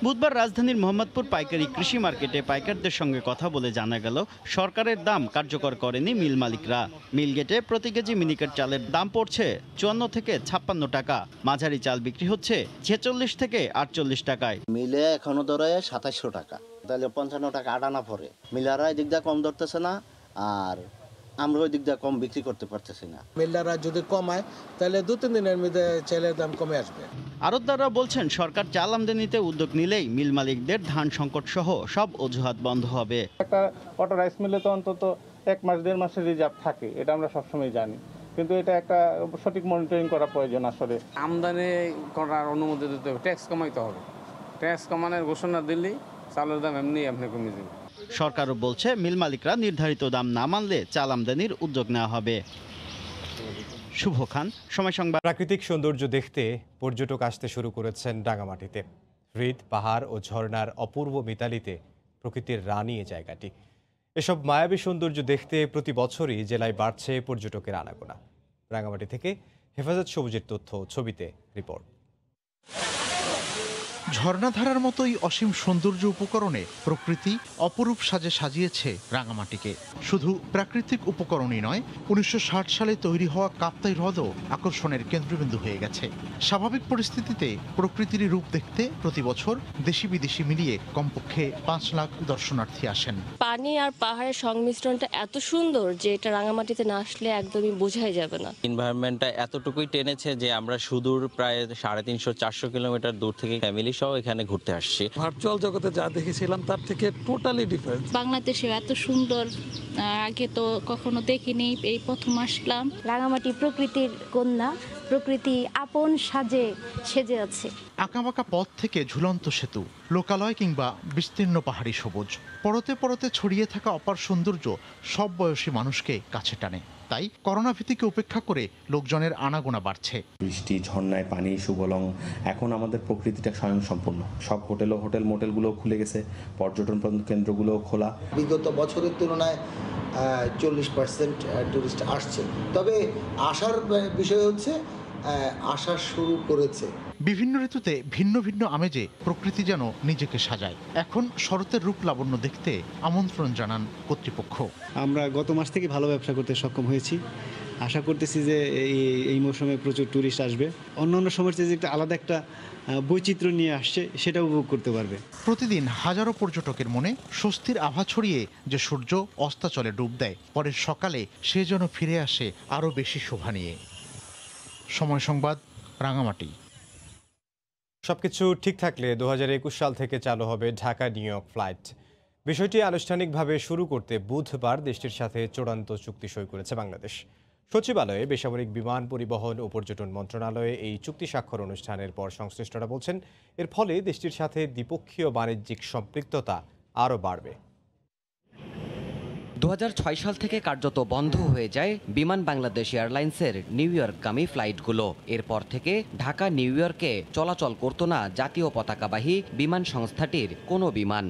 বুধবার রাজধানীর মোহাম্মদপুর পাইকারি কৃষি মার্কেটে পাইকারদের সঙ্গে কথা বলে জানা গেল সরকারের দাম কার্যকর করেনি মিল মালিকরা। মিলগেটে প্রতি কেজি মিনিকেট চালের দাম পড়ছে 54 থেকে 56 টাকা, মাঝারি চাল বিক্রি হচ্ছে 46 থেকে 48 টাকায়। মিলে এখনো ধরে 2700 টাকা, তাহলে 55 টাকা আটানা পরে। মিলাররা এদিক দিয়ে কম ধরতেছে না, আর আমরা ওই দিক দিয়ে কম বিক্রি করতে পারতেছি না। মিলাররা যদি কমায় তাহলে 2-3 দিনের মধ্যে চালের দাম কমে আসবে। আড়তদাররা বলছেন সরকার চাল আমদানিতে উদ্যোগ নিলেই মিল মালিকদের ধান সংকট সহ সব অজুহাত বন্ধ হবে। একটা অটো রাইস মিলে তো অন্তত 1 মাস 1.5 মাসের রিজার্ভ থাকে, এটা আমরা সবসময় জানি, কিন্তু এটা একটা সঠিক মনিটরিং করা প্রয়োজন। আসলে আমদানি করার অনুমতি দিতে হবে, ট্যাক্স কমাইতে হবে। ট্যাক্স কমানোর ঘোষণা দিলেই চালের দাম এমনি কমে যাবে। সরকারও বলছে মিল মালিকরা নির্ধারিত দাম না মানলে চাল আমদানির উদ্যোগ নেওয়া হবে। শুভ খান, সময় সংবাদ। প্রাকৃতিক সৌন্দর্য দেখতে পর্যটক আসতে শুরু করেছেন রাঙামাটিতে। হ্রদ, পাহাড় ও ঝর্ণার অপূর্ব মিতালিতে প্রকৃতির রানী এ জায়গাটি। এসব মায়াবী সৌন্দর্য দেখতে প্রতি বছরই জেলায় বাড়ছে পর্যটকের আনাগোনা। রাঙামাটি থেকে হেফাজত সবুজের তথ্য, ছবিতে রিপোর্ট। ঝর্ণাধারার মতোই অসীম সৌন্দর্য উপকরণে প্রকৃতি অপরূপ সাজে সাজিয়েছে রাঙামাটিকে। শুধু প্রাকৃতিক উপকরণই নয়, ১৯৬০ সালে তৈরি হওয়া কাপ্তাই হ্রদও আকর্ষণের কেন্দ্রবিন্দু হয়ে গেছে। স্বাভাবিক পরিস্থিতিতে প্রকৃতির রূপ দেখতে প্রতি বছর দেশি বিদেশি মিলিয়ে কমপক্ষে ৫ লাখ দর্শনার্থী আসেন। পানি আর পাহাড়ের সংমিশ্রণটা এত সুন্দর যে এটা রাঙামাটিতে না আসলে একদমই বোঝাই যাবে না। এনভায়রনমেন্টটা এতটুকুই টেনেছে যে আমরা সুদূর প্রায় 350-400 কিলোমিটার দূর থেকে ফ্যামিলি সহ এখানে ঘুরতে আসছি। ভার্চুয়াল জগতে যা দেখেছিলাম তার থেকে টোটালি ডিফারেন্ট। বাংলাদেশে এত সুন্দর আগে তো কখনো দেখিনি, এই প্রথম আসলাম। রাঙামাটি প্রকৃতির কন্যা, প্রকৃতি আপন সাজে সেজে আছে। আঁকাবাঁকা পথ থেকে ঝুলন্ত সেতু, লোকালয় কিংবা বিস্তীর্ণ পাহাড়ি সবুজ, পরতে পরতে ছড়িয়ে থাকা অপার সৌন্দর্য সব বয়সী মানুষকে কাছে টানে। তাই করোনা ভীতিকে উপেক্ষা করে লোকজনের আনাগোনা বাড়ছে। বৃষ্টি, ঝর্ণায় পানি, সুবলং। এখন আমাদের প্রকৃতিটা স্বয়ংসম্পূর্ণ। সব হোটেল মোটেলগুলো খুলে গেছে, পর্যটন কেন্দ্রগুলো খোলা। বিগত বছরের তুলনায় 40% টুরিস্ট আসছে। তবে আসার বিষয় হচ্ছে আসা শুরু করেছে। বিভিন্ন ঋতুতে ভিন্ন ভিন্ন আমেজে প্রকৃতি যেন নিজেকে সাজায়। এখন শরতের রূপ লাবণ্য দেখতে আমন্ত্রণ জানান কর্তৃপক্ষ। আমরা গত মাস থেকে ভালো ব্যবসা করতে সক্ষম হয়েছি। আশা করতেছি যে এই মৌসুমে প্রচুর টুরিস্ট আসবে। অন্যান্য সময়ের চেয়ে যে একটা আলাদা একটা বৈচিত্র্য নিয়ে আসছে সেটা উপভোগ করতে পারবে। প্রতিদিন হাজারো পর্যটকের মনে স্বস্তির আভা ছড়িয়ে যে সূর্য অস্তাচলে ডুব দেয়, পরের সকালে সে যেন ফিরে আসে আরও বেশি শোভা নিয়ে। সময় সংবাদ, রাঙামাটি। সবকিছু ঠিক থাকলে 2021 সাল থেকে চালু হবে ঢাকা নিউ ইয়র্ক ফ্লাইট। বিষয়টি আনুষ্ঠানিকভাবে শুরু করতে বুধবার দেশটির সাথে চূড়ান্ত চুক্তি সই করেছে বাংলাদেশ। সচিবালয়ে বেসামরিক বিমান পরিবহন ও পর্যটন মন্ত্রণালয়ে এই চুক্তি স্বাক্ষর অনুষ্ঠানের পর সংশ্লিষ্টরা বলছেন, এর ফলে দেশটির সাথে দ্বিপক্ষীয় বাণিজ্যিক সম্পৃক্ততা আরও বাড়বে। 2006 সাল থেকে কার্যত বন্ধ হয়ে যায় বিমান বাংলাদেশ এয়ারলাইন্সের নিউ ইয়র্কগামী ফ্লাইটগুলো। এরপর থেকে ঢাকা নিউ ইয়র্কে চলাচল করত না জাতীয় পতাকাবাহী বিমান সংস্থাটির কোনো বিমান।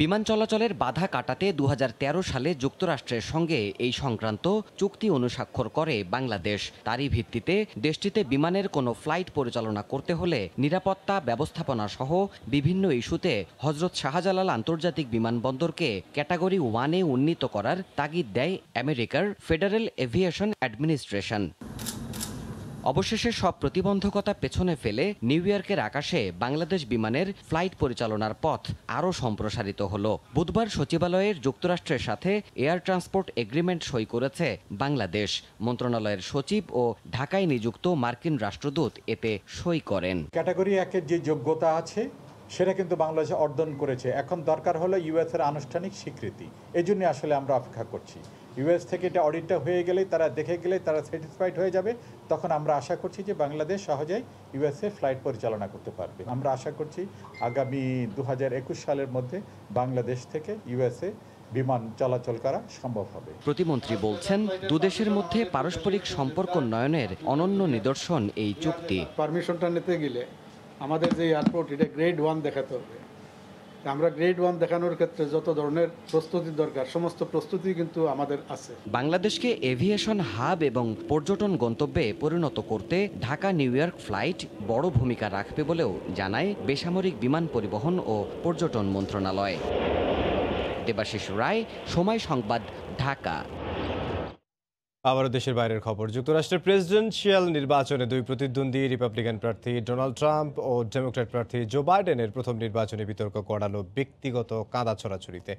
বিমান চলাচলের বাধা কাটাতে 2013 সালে যুক্তরাষ্ট্রের সঙ্গে এই সংক্রান্ত চুক্তি অনুস্বাক্ষর করে বাংলাদেশ। তারই ভিত্তিতে দেশটিতে বিমানের কোনো ফ্লাইট পরিচালনা করতে হলে নিরাপত্তা ব্যবস্থাপনা সহ বিভিন্ন ইস্যুতে হযরত শাহজালাল আন্তর্জাতিক বিমানবন্দরকে ক্যাটাগরি 1-এ উন্নীত করার তাগিদ দেয় আমেরিকার ফেডারেল এভিয়েশন অ্যাডমিনিস্ট্রেশন। অবশেষে সব প্রতিবন্ধকতা পেছনে ফেলে নিউ ইয়র্কের আকাশে বাংলাদেশ বিমানের ফ্লাইট পরিচালনার পথ আরও সম্প্রসারিত হলো। বুধবার সচিবালয়ের যুক্তরাষ্ট্রের সাথে এয়ার ট্রান্সপোর্ট এগ্রিমেন্ট সই করেছে বাংলাদেশ। মন্ত্রণালয়ের সচিব ও ঢাকায় নিযুক্ত মার্কিন রাষ্ট্রদূত এতে সই করেন। ক্যাটাগরি 1-এর যে যোগ্যতা আছে সেটা কিন্তু বাংলাদেশ অর্জন করেছে। এখন দরকার হলো ইউএস এর আনুষ্ঠানিক স্বীকৃতি। এই জন্য আসলে আমরা অপেক্ষা করছি। ইউএস থেকে এটা অডিটটা হয়ে গেলেই, তারা দেখে গেলে তারা স্যাটিসফাইড হয়ে যাবে। তখন আমরা আশা করছি যে বাংলাদেশ সহজেই ইউএসএ ফ্লাইট পরিচালনা করতে পারবে। আমরা আশা করছি আগামী 2021 সালের মধ্যে বাংলাদেশ থেকে ইউএসএ বিমান চলাচল করা সম্ভব হবে। প্রতিমন্ত্রী বলছেন, দুদেশের মধ্যে পারস্পরিক সম্পর্ক উন্নয়নের অনন্য নিদর্শন এই চুক্তি। পারমিশনটা নিতে গেলে আমাদের যে এয়ারপোর্ট, এটা গ্রেড 1 দেখাতে হবে। আমরা গ্রেড 1 দেখানোর ক্ষেত্রে যত ধরনের প্রস্তুতি দরকার সমস্ত প্রস্তুতি কিন্তু আমাদের আছে। বাংলাদেশকে এভিয়েশন হাব এবং পর্যটন গন্তব্যে পরিণত করতে ঢাকা নিউ ইয়র্ক ফ্লাইট বড় ভূমিকা রাখবে বলেও জানায় বেসামরিক বিমান পরিবহন ও পর্যটন মন্ত্রণালয়। দেবাশিস রায়, সময় সংবাদ, ঢাকা। আবারও দেশের বাইরের খবর। যুক্তরাষ্ট্রের প্রেসিডেন্সিয়াল নির্বাচনে দুই প্রতিদ্বন্দ্বী রিপাবলিকান প্রার্থী ডোনাল্ড ট্রাম্প ও ডেমোক্র্যাট প্রার্থী জো বাইডেনের প্রথম নির্বাচনী বিতর্ক গড়ালো ব্যক্তিগত কাঁদা ছড়াছড়িতে।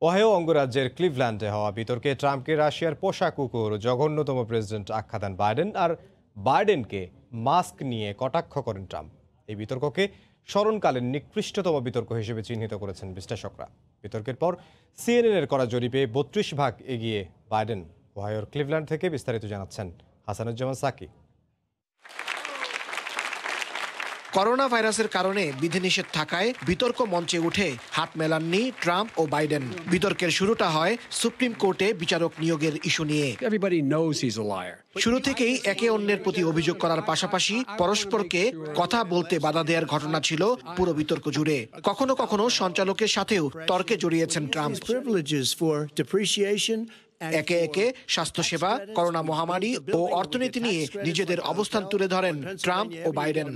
ওহাইও অঙ্গরাজ্যের ক্লিভল্যান্ডে হওয়া বিতর্কে ট্রাম্পকে রাশিয়ার পোষা কুকুর ও জঘন্যতম প্রেসিডেন্ট আখ্যা দেন বাইডেন, আর বাইডেনকে মাস্ক নিয়ে কটাক্ষ করেন ট্রাম্প। এই বিতর্ককে স্মরণকালীন নিকৃষ্টতম বিতর্ক হিসেবে চিহ্নিত করেছেন বিশ্লেষকরা। বিতর্কের পর সিএনএনের করা জরিপে 32% এগিয়ে বাইডেন। ওহাইওর ক্লিভল্যান্ড থেকে বিস্তারিত জানাচ্ছেন হাসানুজ্জামান সাকি। করোনা ভাইরাসের কারণে বিধিনিষেধ থাকায় বিতর্ক মঞ্চে উঠে হাত মেলাননি ট্রাম্প ও বাইডেন। বিতর্কের শুরুটা হয় সুপ্রিম কোর্টে বিচারক নিয়োগের ইস্যু নিয়ে। শুরু থেকেই একে অন্যের প্রতি অভিযোগ করার পাশাপাশি পরস্পরকে কথা বলতে বাধা দেওয়ার ঘটনা ছিল পুরো বিতর্ক জুড়ে। কখনো কখনো সঞ্চালকের সাথেও তর্কে জড়িয়েছেন ট্রাম্প। একে একে স্বাস্থ্যসেবা, করোনা মহামারী ও অর্থনীতি নিয়ে নিজেদের অবস্থান তুলে ধরেন ট্রাম্প ও বাইডেন।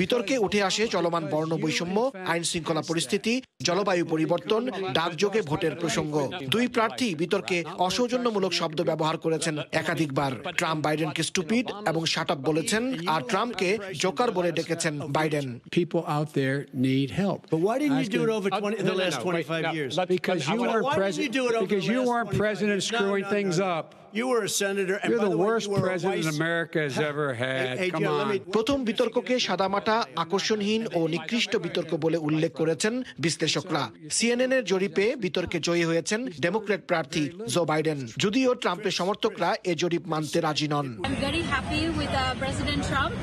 বিতর্কে উঠে আসে চলমান বর্ণ বৈষম্য, আইন শৃঙ্খলা পরিস্থিতি, জলবায়ু পরিবর্তন, ডাকযোগে ভোটের প্রসঙ্গ। দুই প্রার্থী বিতর্কে অসৌজন্যমূলক শব্দ ব্যবহার করেছেন একাধিকবার। ট্রাম্প বাইডেনকে স্টুপিড এবং শাট আপ বলেছেন, আর ট্রাম্পকে জোকার বলে ডেকেছেন Biden. Because you weren't president screwing things up. You were a senator. You're the worst president America has ever had. Come on. প্রথম বিতর্ককে সাদামাটা, আকর্ষণহীন ও নিকৃষ্ট বিতর্ক বলে উল্লেখ করেছেন বিশ্লেষকরা। সিএনএন এর জরিপে বিতর্কে জয়ী হয়েছেন ডেমোক্র্যাট প্রার্থী জো বাইডেন, যদিও ট্রাম্পের সমর্থকরা এ জরিপ মানতে রাজি নন। I'm very happy with President Trump.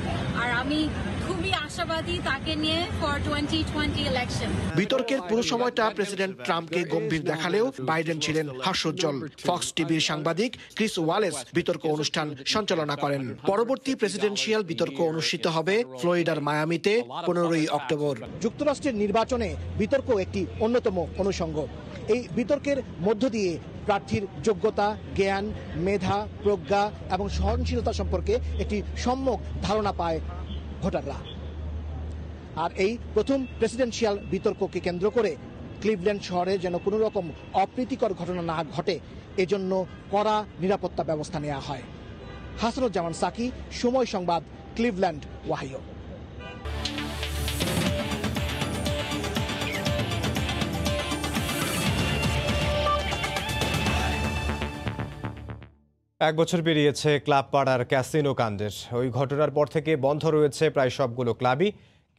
আর আমি খুবই আশাবাদী তাকে নিয়ে for 2020 election. বিতর্কের পুরো সময়টা প্রেসিডেন্ট ট্রাম্পকে গম্ভীর দেখালেও বাইডেন ছিলেন হাস্যোজ্জ্বল। ফক্স টিভির সাংবাদিক ক্রিস ওয়ালেস বিতর্ক অনুষ্ঠান সঞ্চালনা করেন। পরবর্তী প্রেসিডেন্সিয়াল বিতর্ক অনুষ্ঠিত হবে ফ্লোরিডার মায়ামিতে 15 অক্টোবর। যুক্তরাষ্ট্রের নির্বাচনে বিতর্ক একটি অন্যতম অনুষঙ্গ। এই বিতর্কের মধ্য দিয়ে প্রার্থীর যোগ্যতা, জ্ঞান, মেধা, প্রজ্ঞা এবং সহনশীলতা সম্পর্কে একটি সম্যক ধারণা পায় ভোটাররা। আর এই প্রথম প্রেসিডেন্সিয়াল বিতর্ককে কেন্দ্র করে ক্লিভল্যান্ড শহরে যেন কোনো রকম অপ্রীতিকর ঘটনা না ঘটে, এজন্য কড়া নিরাপত্তা ব্যবস্থা নেওয়া হয়। হাসানুজ্জামান সাকি, সময় সংবাদ, ক্লিভল্যান্ড, ওহাইও। এক বছর পেরিয়েছে ক্লাব পাড়ার ক্যাসিনো কাণ্ডের। ওই ঘটনার পর থেকে বন্ধ রয়েছে প্রায় সবগুলো ক্লাবই।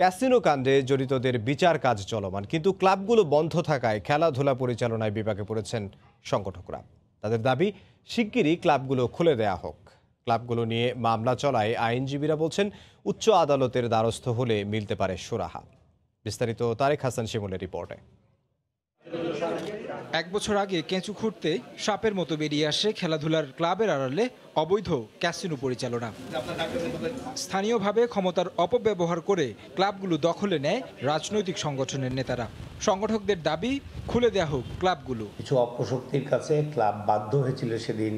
ক্যাসিনো কাণ্ডে জড়িতদের বিচার কাজ চলমান, কিন্তু ক্লাবগুলো বন্ধ থাকায় খেলাধুলা পরিচালনায় বিপাকে পড়েছেন সংগঠকরা। তাদের দাবি শিগগিরই ক্লাবগুলো খুলে দেয়া হোক। ক্লাবগুলো নিয়ে মামলা চলায় আইনজীবীরা বলছেন উচ্চ আদালতের দ্বারস্থ হলে মিলতে পারে সুরাহা। বিস্তারিত তারেক হাসান শিমুলের রিপোর্টে। এক বছর আগে কেঁচু খুঁড়তে সাপের মতো বেরিয়ে আসে খেলাধুলার ক্লাবের আড়ালে অবৈধ ক্যাসিনো পরিচালনা। স্থানীয়ভাবে ক্ষমতার অপব্যবহার করে ক্লাবগুলো দখলে নেয় রাজনৈতিক সংগঠনের নেতারা। সংগঠকদের দাবি খুলে দেয়া হোক ক্লাবগুলো। কিছু অপশক্তির কাছে ক্লাব বাধ্য হয়েছিল সেদিন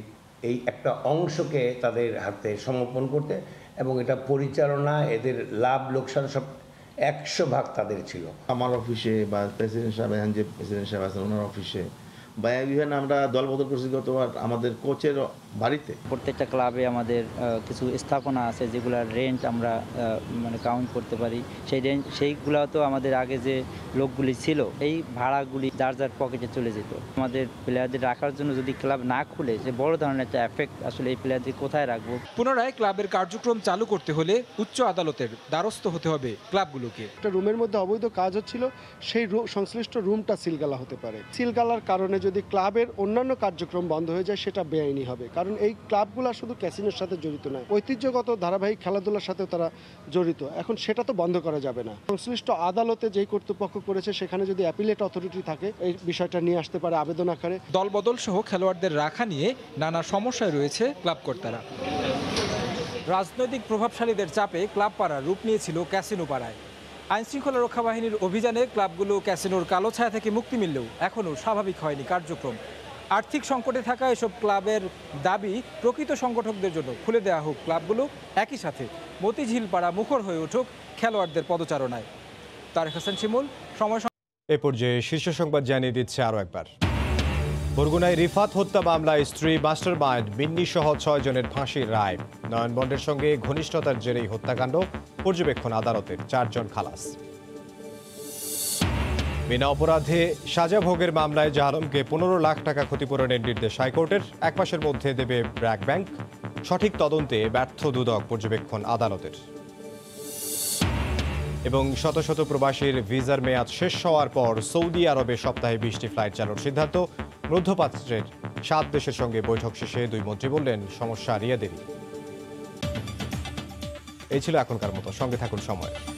এই একটা অংশকে তাদের হাতে সমর্পণ করতে, এবং এটা পরিচালনা, এদের লাভ লোকসান সব 100% তাদের ছিল। আমার অফিসে বা প্রেসিডেন্ট সাহেব, যে প্রেসিডেন্ট সাহেব আছেন ওনার অফিসে, বা ইভেন আমরা দলবদল করছি গতবার আমাদের কোচের বাড়িতে। প্রত্যেকটা ক্লাবে আমাদের কিছু স্থাপনা আছে যেগুলোর রেন্ট আমরা কাউন্ট করতে পারি। সেইগুলো তো আমাদের আগে যে লোকগুলি ছিল, এই ভাড়াগুলি যার যার পকেটে চলে যেত। আমাদের প্লেয়ারদের রাখার জন্য যদি ক্লাব না খুলে, যে বড় ধরনের একটা এফেক্ট আসলে এই প্লেয়ারদের কোথায় রাখবো। পুনরায় ক্লাবের কার্যক্রম চালু করতে হলে উচ্চ আদালতের দ্বারস্থ হতে হবে ক্লাবগুলোকে। একটা রুমের মধ্যে অবৈধ কাজ হচ্ছিল, সেই সংশ্লিষ্ট রুমটা সিলগালা হতে পারে। সিলগালার কারণে যদি ক্লাবের অন্যান্য কার্যক্রম বন্ধ হয়ে যায়, সেটা বেআইনি হবে। কারণ এই ক্লাবগুলো শুধু ক্যাসিনোর সাথে জড়িত নয়, ঐতিহ্যগত ধারাবাহিক খেলাধুলার সাথেও তারা জড়িত। এখন সেটা তো বন্ধ করা যাবে না। সংশ্লিষ্ট আদালতে যেই কর্তৃপক্ষ করেছে, সেখানে যদি অ্যাপিলেট অথরিটি থাকে, এই বিষয়টা নিয়ে আসতে পারে আবেদন আকারে। দলবদল সহ খেলোয়াড়দের রাখা নিয়ে নানা সমস্যায় রয়েছে ক্লাব কর্তারা। রাজনৈতিক প্রভাবশালীদের চাপে ক্লাব পাড়া রূপ নিয়েছিল ক্যাসিনো পাড়ায়। আইনশৃঙ্খলা রক্ষা বাহিনীর অভিযানে ক্লাবগুলো ক্যাসিনোর কালো ছায়া থেকে মুক্তি মিললেও এখনও স্বাভাবিক হয়নি কার্যক্রম। আর্থিক সংকটে থাকা এসব ক্লাবের দাবি প্রকৃত সংগঠকদের জন্য খুলে দেওয়া হোক ক্লাবগুলো, একই সাথে মতিঝিল পাড়া মুখর হয়ে উঠুক খেলোয়াড়দের পদচারণায়। তারেক হাসান শিমুল, সময়। এ পর্যায়ে শীর্ষ সংবাদ জানিয়ে দিচ্ছে আরও একবার। বরগুনায় রিফাত হত্যা মামলায় স্ত্রী মাস্টার মাইন্ড মিন্নি সহ 6 জনের ফাঁসির রায়। নয়নবন্ডের সঙ্গে ঘনিষ্ঠতার জেরেই হত্যাকাণ্ড, পর্যবেক্ষণ আদালতের 4 জন খালাস। বিনা অপরাধে সাজা ভোগের মামলায় জাহালমকে 15 লাখ টাকা ক্ষতিপূরণের নির্দেশ হাইকোর্টের। 1 মাসের মধ্যে দেবে ব্র্যাক ব্যাংক। সঠিক তদন্তে ব্যর্থ দুদক, পর্যবেক্ষণ আদালতের। এবং শত শত প্রবাসীর ভিসার মেয়াদ শেষ হওয়ার পর সৌদি আরবে সপ্তাহে 20টি ফ্লাইট চালুর সিদ্ধান্ত। মধ্যপ্রাচ্যের 7 দেশের সঙ্গে বৈঠক শেষে 2 মন্ত্রী বললেন সমস্যা রিয়াদেরই। এই ছিল এখনকার মতো, সঙ্গে থাকুন সময়।